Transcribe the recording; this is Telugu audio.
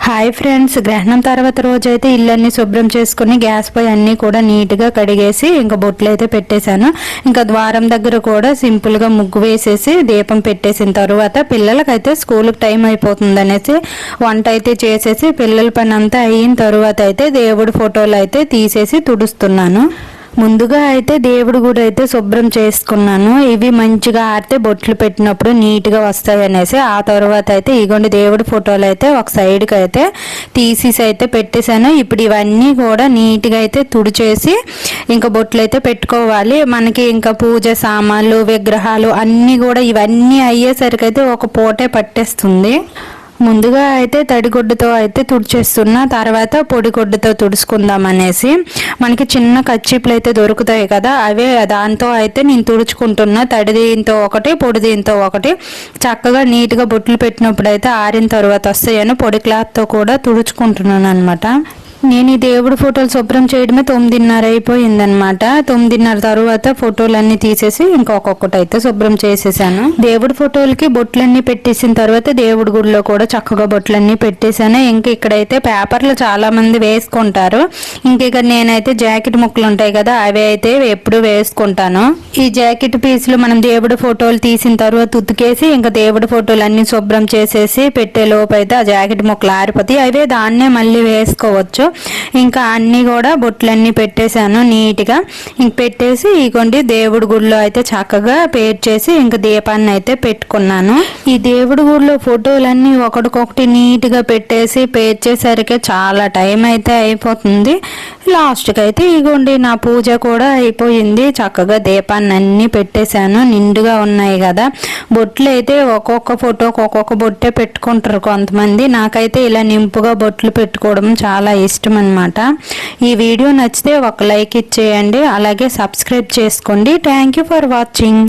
హాయ్ ఫ్రెండ్స్, గ్రహణం తర్వాత రోజు అయితే ఇల్లన్నీ శుభ్రం చేసుకుని గ్యాస్ పై అన్నీ కూడా నీట్గా కడిగేసి ఇంకా బొట్లు అయితే పెట్టేశాను. ఇంకా ద్వారం దగ్గర కూడా సింపుల్గా ముగ్గు వేసేసి దీపం పెట్టేసిన తర్వాత పిల్లలకైతే స్కూల్కి టైం అయిపోతుంది అనేసి వంట అయితే చేసేసి పిల్లల పని అంతా అయిన తర్వాత అయితే దేవుడి ఫోటోలు అయితే తీసేసి తుడుస్తున్నాను. ముందుగా అయితే దేవుడి గుడి అయితే శుభ్రం చేసుకున్నాను. ఇవి మంచిగా ఆరితే బొట్లు పెట్టినప్పుడు నీట్గా వస్తాయి అనేసి ఆ తర్వాత అయితే ఇగోండి దేవుడి ఫోటోలు అయితే ఒక సైడ్కి అయితే తీసేసి అయితే పెట్టేశాను. ఇప్పుడు ఇవన్నీ కూడా నీట్గా అయితే తుడిచేసి ఇంకా బొట్లు అయితే పెట్టుకోవాలి. మనకి ఇంకా పూజ సామాన్లు విగ్రహాలు అన్నీ కూడా ఇవన్నీ అయ్యేసరికి అయితే ఒక పూటే పట్టేస్తుంది. ముందుగా అయితే తడిగుడ్డతో అయితే తుడిచేస్తున్న తర్వాత పొడిగుడ్డతో తుడుచుకుందాం అనేసి మనకి చిన్న కచ్చిపులు అయితే దొరుకుతాయి కదా, అవే దాంతో అయితే నేను తుడుచుకుంటున్నా. తడి దీంతో ఒకటి పొడి దీంతో ఒకటి చక్కగా నీట్గా బొట్లు పెట్టినప్పుడు అయితే ఆరిన తర్వాత వస్తాయని పొడి క్లాత్తో కూడా తుడుచుకుంటున్నాను అనమాట. నేను ఈ దేవుడి ఫోటోలు శుభ్రం చేయడమే 9:30 అయిపోయిందనమాట. 9:30 తర్వాత ఫోటోలన్నీ తీసేసి ఇంకొకటి అయితే శుభ్రం చేసేసాను. దేవుడి ఫోటోలకి బొట్లన్నీ పెట్టేసిన తర్వాత దేవుడి గుడిలో కూడా చక్కగా బొట్లన్నీ పెట్టేశాను. ఇంక ఇక్కడైతే పేపర్లు చాలా మంది వేసుకుంటారు. ఇంక నేనైతే జాకెట్ ముక్కలు ఉంటాయి కదా, అవి అయితే ఎప్పుడు వేసుకుంటాను. ఈ జాకెట్ పీసులు మనం దేవుడి ఫోటోలు తీసిన తర్వాత ఉతికేసి ఇంకా దేవుడి ఫోటోలు అన్ని శుభ్రం చేసేసి పెట్టే లోపు అయితే ఆ జాకెట్ ముక్కలు ఆరిపోతాయి. అవే దాన్నే మళ్ళీ వేసుకోవచ్చు. ఇంకా అన్నీ కూడా బొట్లన్నీ పెట్టేశాను నీట్గా. ఇంక పెట్టేసి ఇగోండి దేవుడి గుడిలో అయితే చక్కగా పేర్ చేసి ఇంకా దీపాన్ని అయితే పెట్టుకున్నాను. ఈ దేవుడి గుడిలో ఫోటోలన్నీ ఒకటికొకటి నీట్గా పెట్టేసి పేర్ చేసరికి చాలా టైం అయితే అయిపోతుంది. లాస్ట్కి అయితే ఇగోండి నా పూజ కూడా అయిపోయింది. చక్కగా దీపాన్ని అన్నీ పెట్టేశాను. నిండుగా ఉన్నాయి కదా బొట్లు అయితే ఒక్కొక్క ఫోటోకి ఒక్కొక్క బొట్టే పెట్టుకుంటారు కొంతమంది. నాకైతే ఇలా నింపుగా బొట్లు పెట్టుకోవడం చాలా ఇష్టం అన్నమాట. ఈ వీడియో నచ్చితే ఒక లైక్ ఇచ్చేయండి, అలాగే సబ్స్క్రైబ్ చేసుకోండి. Thank you for watching.